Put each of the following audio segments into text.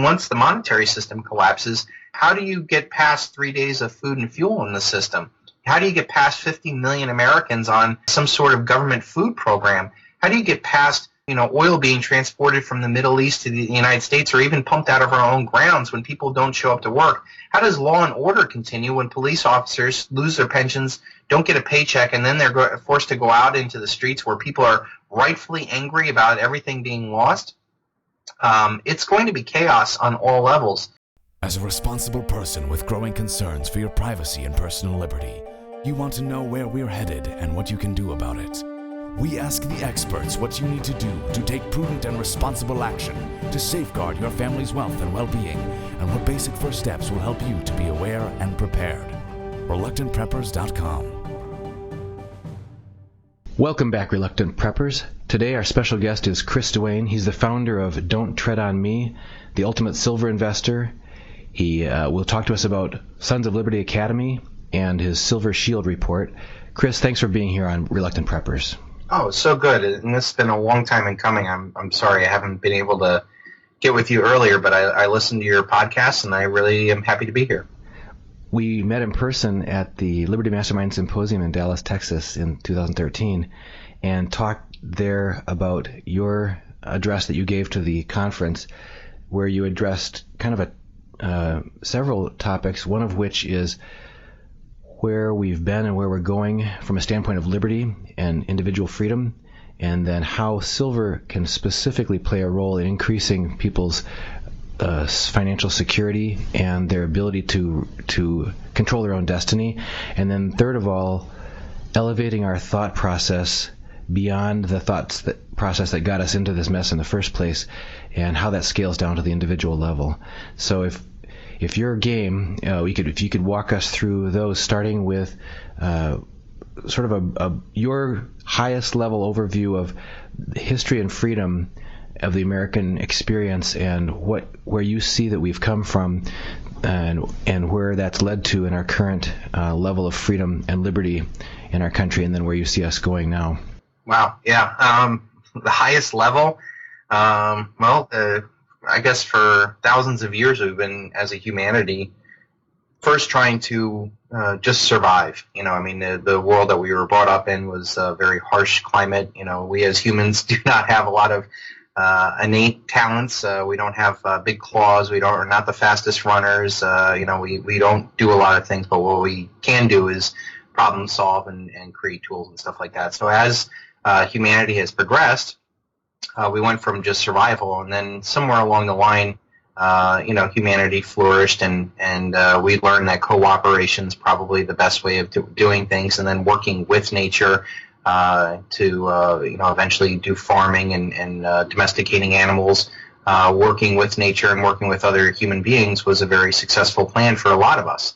Once the monetary system collapses, how do you get past 3 days of food and fuel in the system? How do you get past 50 million Americans on some sort of government food program? How do you get past, oil being transported from the Middle East to the United States or even pumped out of our own grounds when people don't show up to work? How does law and order continue when police officers lose their pensions, don't get a paycheck, and then they're forced to go out into the streets where people are rightfully angry about everything being lost? It's going to be chaos on all levels. As a responsible person with growing concerns for your privacy and personal liberty, you want to know where we're headed and what you can do about it. We ask the experts what you need to do to take prudent and responsible action to safeguard your family's wealth and well-being, and what basic first steps will help you to be aware and prepared. ReluctantPreppers.com. Welcome back, Reluctant Preppers. Today our special guest is Chris Duane. He's the founder of Don't Tread on Me, the ultimate silver investor. He will talk to us about Sons of Liberty Academy and his Silver Shield report. Chris, thanks for being here on Reluctant Preppers. Oh, so good. And this has been a long time in coming. I'm sorry I haven't been able to get with you earlier, but I listened to your podcast, and I really am happy to be here. We met in person at the Liberty Mastermind Symposium in Dallas, Texas in 2013 and talked there about your address that you gave to the conference, where you addressed kind of several topics, one of which is where we've been and where we're going from a standpoint of liberty and individual freedom, and then how silver can specifically play a role in increasing people's financial security and their ability to control their own destiny. And then third of all, elevating our thought process beyond the process that got us into this mess in the first place, and how that scales down to the individual level. So if you're game, if you could walk us through those, starting with sort of your highest level overview of history and freedom of the American experience, and where you see that we've come from, and where that's led to in our current level of freedom and liberty in our country, and then where you see us going now. Wow, yeah. The highest level, I guess for thousands of years we've been, as a humanity, first trying to just survive. The world that we were brought up in was a very harsh climate. We as humans do not have a lot of innate talents. We don't have big claws. We're not the fastest runners. We don't do a lot of things, but what we can do is problem solve and create tools and stuff like that. So as humanity has progressed, we went from just survival, and then somewhere along the line, humanity flourished, and we learned that cooperation is probably the best way of doing things, and then working with nature to eventually do farming and domesticating animals. Working with nature and working with other human beings was a very successful plan for a lot of us.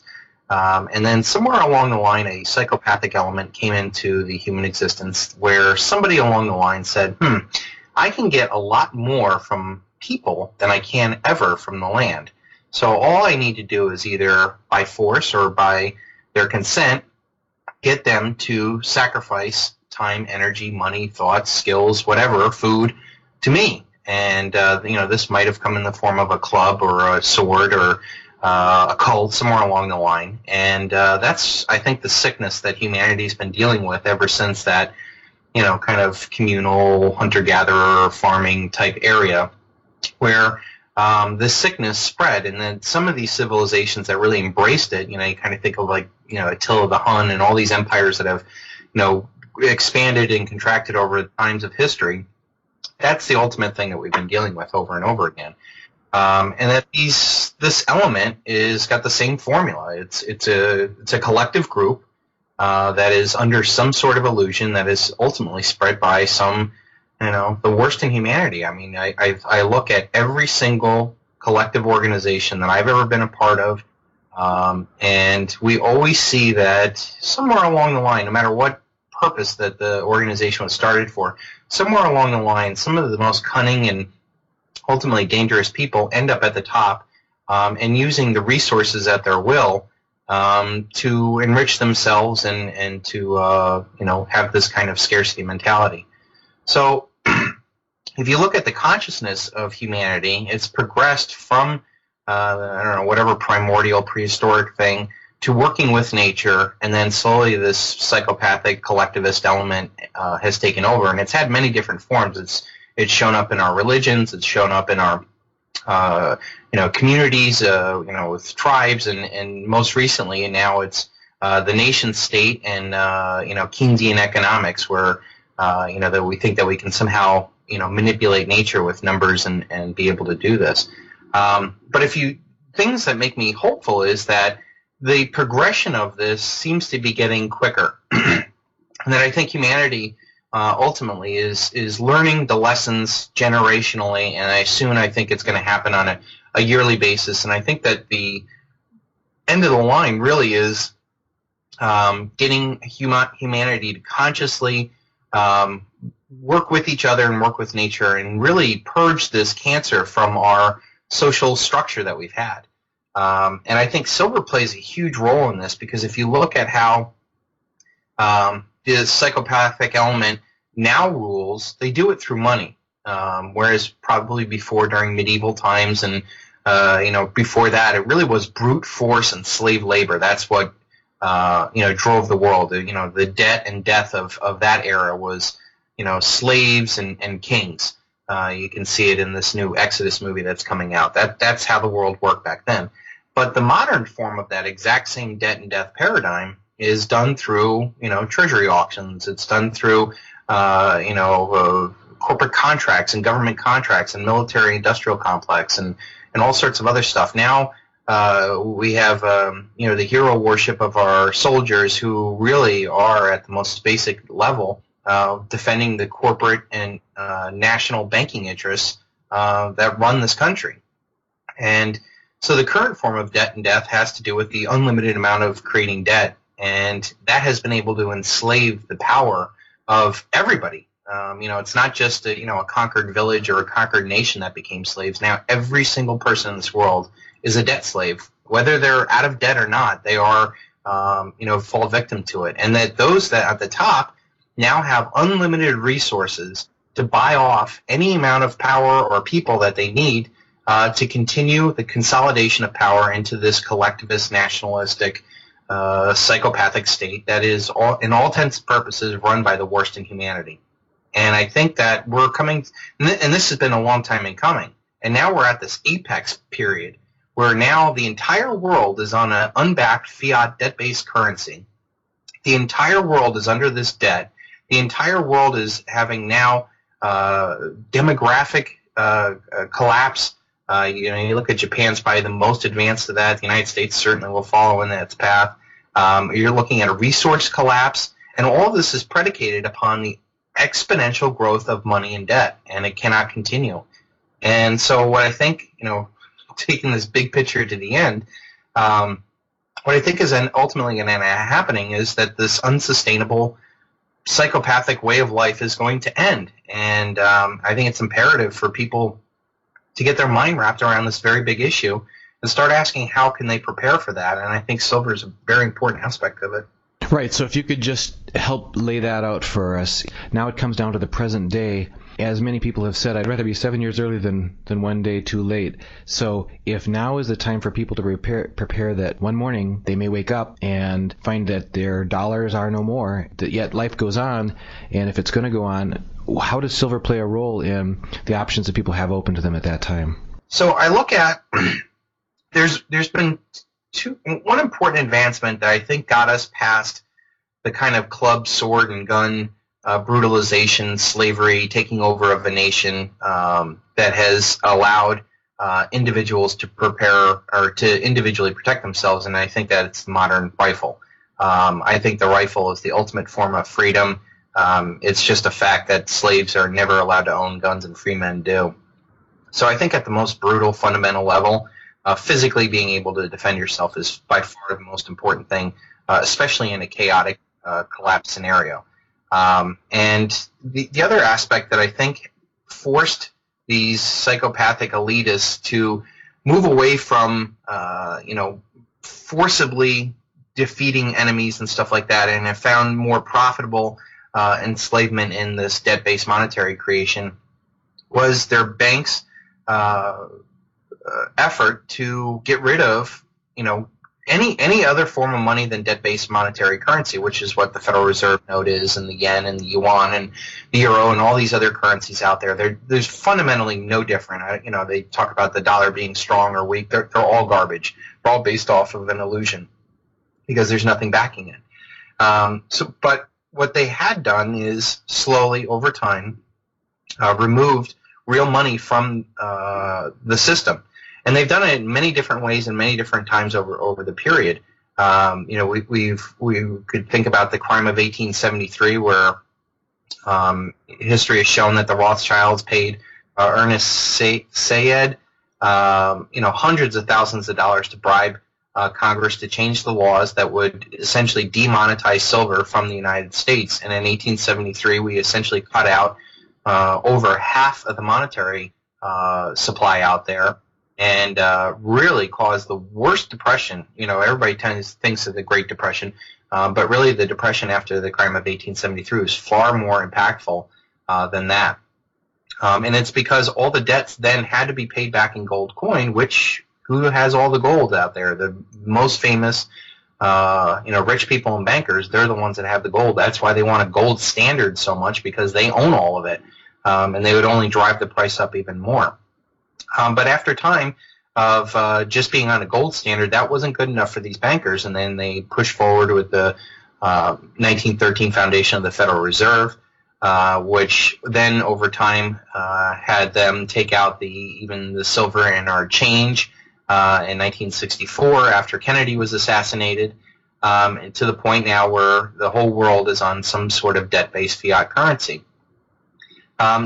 And then somewhere along the line, a psychopathic element came into the human existence, where somebody along the line said, I can get a lot more from people than I can ever from the land. So all I need to do is either by force or by their consent, get them to sacrifice time, energy, money, thoughts, skills, whatever, food, to me. And, this might have come in the form of a club or a sword or a cult, somewhere along the line. And that's, I think, the sickness that humanity's been dealing with ever since that, kind of communal hunter-gatherer farming type area, where this sickness spread. And then some of these civilizations that really embraced it, you kind of think of like, Attila the Hun and all these empires that have, expanded and contracted over the times of history. That's the ultimate thing that we've been dealing with over and over again. And that this element is got the same formula. It's a collective group that is under some sort of illusion that is ultimately spread by some, the worst in humanity. I mean, I look at every single collective organization that I've ever been a part of, and we always see that somewhere along the line, no matter what purpose that the organization was started for, somewhere along the line, some of the most cunning and ultimately dangerous people end up at the top, and using the resources at their will to enrich themselves and to have this kind of scarcity mentality. So if you look at the consciousness of humanity, it's progressed from, I don't know, whatever primordial prehistoric thing to working with nature, and then slowly this psychopathic collectivist element has taken over, and it's had many different forms. It's shown up in our religions, it's shown up in our communities, with tribes, and most recently, and now it's the nation state and Keynesian economics, where that we think that we can somehow manipulate nature with numbers and be able to do this. But things that make me hopeful is that the progression of this seems to be getting quicker, and that I think humanity ultimately is learning the lessons generationally, and I think it's going to happen on a yearly basis. And I think that the end of the line really is getting humanity to consciously work with each other and work with nature and really purge this cancer from our social structure that we've had. And I think silver plays a huge role in this, because if you look at how the psychopathic element now rules, they do it through money, whereas probably before, during medieval times and before that, it really was brute force and slave labor. That's what drove the world. The debt and death of that era was slaves and kings. You can see it in this new Exodus movie that's coming out. That's how the world worked back then. But the modern form of that exact same debt and death paradigm is done through treasury auctions. It's done through corporate contracts and government contracts and military industrial complex and all sorts of other stuff. Now we have the hero worship of our soldiers, who really are at the most basic level defending the corporate and national banking interests that run this country. And so the current form of debt and death has to do with the unlimited amount of creating debt, and that has been able to enslave the power of everybody. It's not just a conquered village or a conquered nation that became slaves. Now every single person in this world is a debt slave. Whether they're out of debt or not, they are fall victim to it. And that those that at the top now have unlimited resources to buy off any amount of power or people that they need to continue the consolidation of power into this collectivist, nationalistic, psychopathic state that is, in all intents and purposes, run by the worst in humanity. And I think that we're coming, and this has been a long time in coming, and now we're at this apex period where now the entire world is on an unbacked fiat debt-based currency. The entire world is under this debt. The entire world is having now demographic collapse. You look at Japan's probably the most advanced of that. The United States certainly will follow in its path. You're looking at a resource collapse, and all of this is predicated upon the exponential growth of money and debt, and it cannot continue. And so what I think, taking this big picture to the end, what I think is ultimately going to end up happening is that this unsustainable psychopathic way of life is going to end. And I think it's imperative for people to get their mind wrapped around this very big issue and start asking how can they prepare for that. And I think silver is a very important aspect of it. Right, so if you could just help lay that out for us. Now it comes down to the present day. As many people have said, I'd rather be 7 years early than one day too late. So if now is the time for people to prepare that one morning they may wake up and find that their dollars are no more, that yet life goes on, and if it's going to go on, how does silver play a role in the options that people have open to them at that time? So I look at, there's been one important advancement that I think got us past the kind of club, sword, and gun brutalization, slavery, taking over of a nation that has allowed individuals to prepare or to individually protect themselves, and I think that it's the modern rifle. I think the rifle is the ultimate form of freedom. It's just a fact that slaves are never allowed to own guns and free men do. So I think at the most brutal, fundamental level, physically being able to defend yourself is by far the most important thing, especially in a chaotic collapse scenario. And the other aspect that I think forced these psychopathic elitists to move away from, forcibly defeating enemies and stuff like that, and have found more profitable enslavement in this debt-based monetary creation, was their banks' effort to get rid of, any other form of money than debt-based monetary currency, which is what the Federal Reserve note is, and the yen and the yuan and the euro and all these other currencies out there. There's fundamentally no different. They talk about the dollar being strong or weak. They're all garbage. They're all based off of an illusion because there's nothing backing it. But what they had done is slowly over time removed real money from the system. And they've done it in many different ways and many different times over the period. We could think about the crime of 1873, where history has shown that the Rothschilds paid Ernest Sayed, hundreds of thousands of dollars to bribe Congress to change the laws that would essentially demonetize silver from the United States. And in 1873, we essentially cut out over half of the monetary supply out there, and really caused the worst depression. Everybody thinks of the Great Depression, but really the depression after the crime of 1873 was far more impactful than that. And it's because all the debts then had to be paid back in gold coin, who has all the gold out there? The most famous, rich people and bankers, they're the ones that have the gold. That's why they want a gold standard so much, because they own all of it. And they would only drive the price up even more. But after time of just being on a gold standard, that wasn't good enough for these bankers, and then they pushed forward with the 1913 foundation of the Federal Reserve, which then over time had them take out even the silver in our change in 1964 after Kennedy was assassinated, and to the point now where the whole world is on some sort of debt-based fiat currency.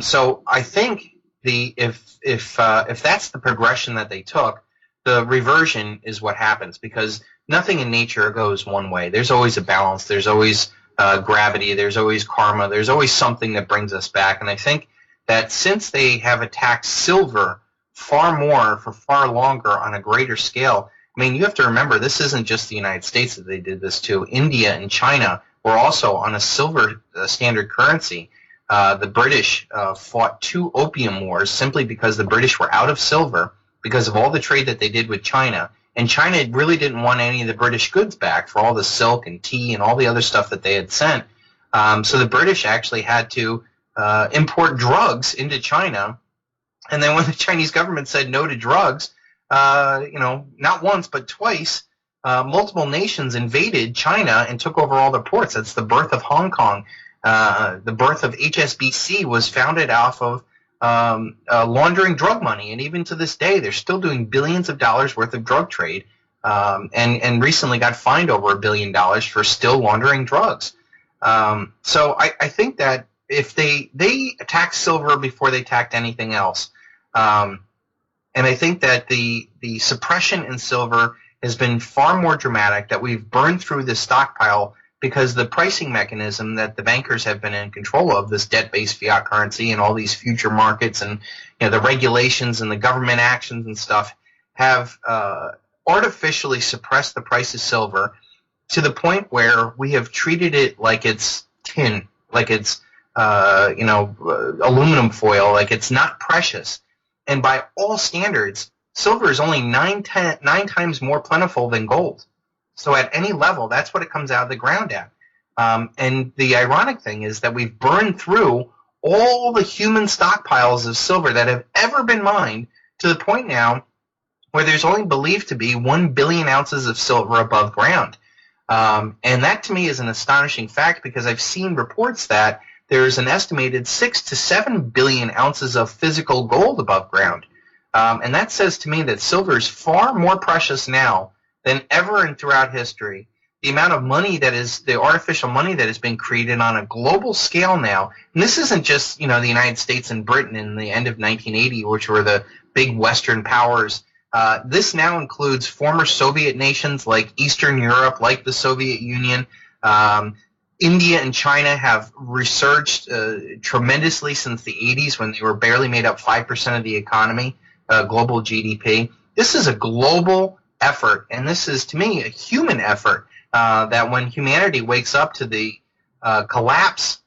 So I think if that's the progression that they took, the reversion is what happens, because nothing in nature goes one way. There's always a balance. There's always gravity. There's always karma. There's always something that brings us back. And I think that since they have attacked silver far more for far longer on a greater scale, you have to remember, this isn't just the United States that they did this to. India and China were also on a silver standard currency. The British fought 2 opium wars simply because the British were out of silver because of all the trade that they did with China. And China really didn't want any of the British goods back for all the silk and tea and all the other stuff that they had sent. So the British actually had to import drugs into China. And then when the Chinese government said no to drugs, not once but twice, multiple nations invaded China and took over all their ports. That's the birth of Hong Kong. The birth of HSBC was founded off of laundering drug money, and even to this day, they're still doing billions of dollars worth of drug trade, and recently got fined over $1 billion for still laundering drugs. So I think that if they attacked silver before they attacked anything else, and I think that the suppression in silver has been far more dramatic, that we've burned through the stockpile because the pricing mechanism that the bankers have been in control of, this debt-based fiat currency and all these future markets and the regulations and the government actions and stuff, have artificially suppressed the price of silver to the point where we have treated it like it's tin, like it's aluminum foil, like it's not precious. And by all standards, silver is only nine times more plentiful than gold. So at any level, that's what it comes out of the ground at. And the ironic thing is that we've burned through all the human stockpiles of silver that have ever been mined, to the point now where there's only believed to be 1 billion ounces of silver above ground. And that to me is an astonishing fact, because I've seen reports that there's an estimated 6 to 7 billion ounces of physical gold above ground. And that says to me that silver is far more precious now than ever and throughout history. The amount of money that is, the artificial money that has been created on a global scale now, and this isn't just, the United States and Britain in the end of 1980, which were the big Western powers. This now includes former Soviet nations like Eastern Europe, like the Soviet Union. India and China have resurged tremendously since the 80s, when they were barely made up 5% of the economy, global GDP. This is a global effort, and this is, to me, a human effort, that when humanity wakes up to the collapse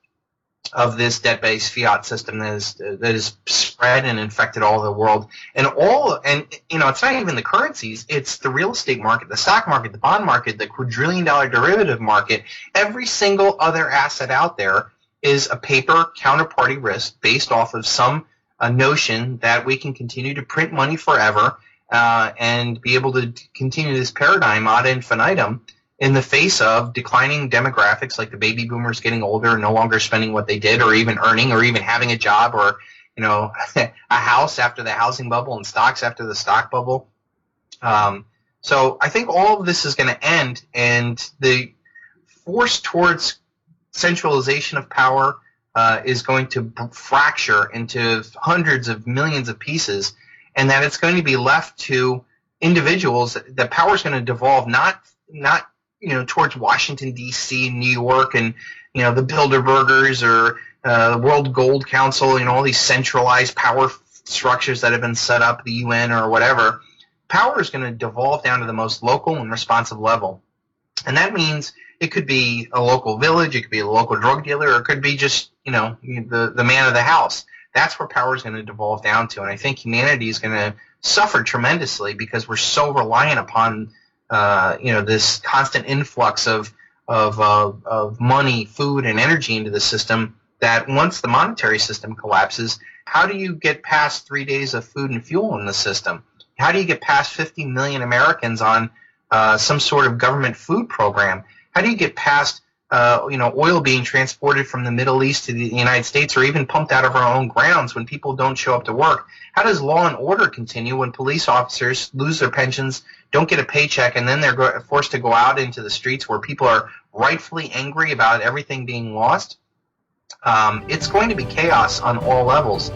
of this debt-based fiat system that is spread and infected all the world. And it's not even the currencies, it's the real estate market, the stock market, the bond market, the quadrillion-dollar derivative market. Every single other asset out there is a paper counterparty risk based off of some notion that we can continue to print money forever and be able to continue this paradigm ad infinitum in the face of declining demographics, like the baby boomers getting older and no longer spending what they did, or even earning, or even having a job, or a house after the housing bubble and stocks after the stock bubble. So I think all of this is going to end, and the force towards centralization of power is going to fracture into hundreds of millions of pieces, and that it's going to be left to individuals. The power is going to devolve not towards Washington, D.C., and New York, and the Bilderbergers or the World Gold Council, all these centralized power structures that have been set up, the UN or whatever. Power is going to devolve down to the most local and responsive level, and that means it could be a local village, it could be a local drug dealer, or it could be just the man of the house. That's where power is going to devolve down to, and I think humanity is going to suffer tremendously because we're so reliant upon this constant influx of money, food, and energy into the system, that once the monetary system collapses, how do you get past 3 days of food and fuel in the system? How do you get past 50 million Americans on some sort of government food program? How do you get past oil being transported from the Middle East to the United States, or even pumped out of our own grounds when people don't show up to work? How does law and order continue when police officers lose their pensions, don't get a paycheck, and then they're forced to go out into the streets where people are rightfully angry about everything being lost? It's going to be chaos on all levels.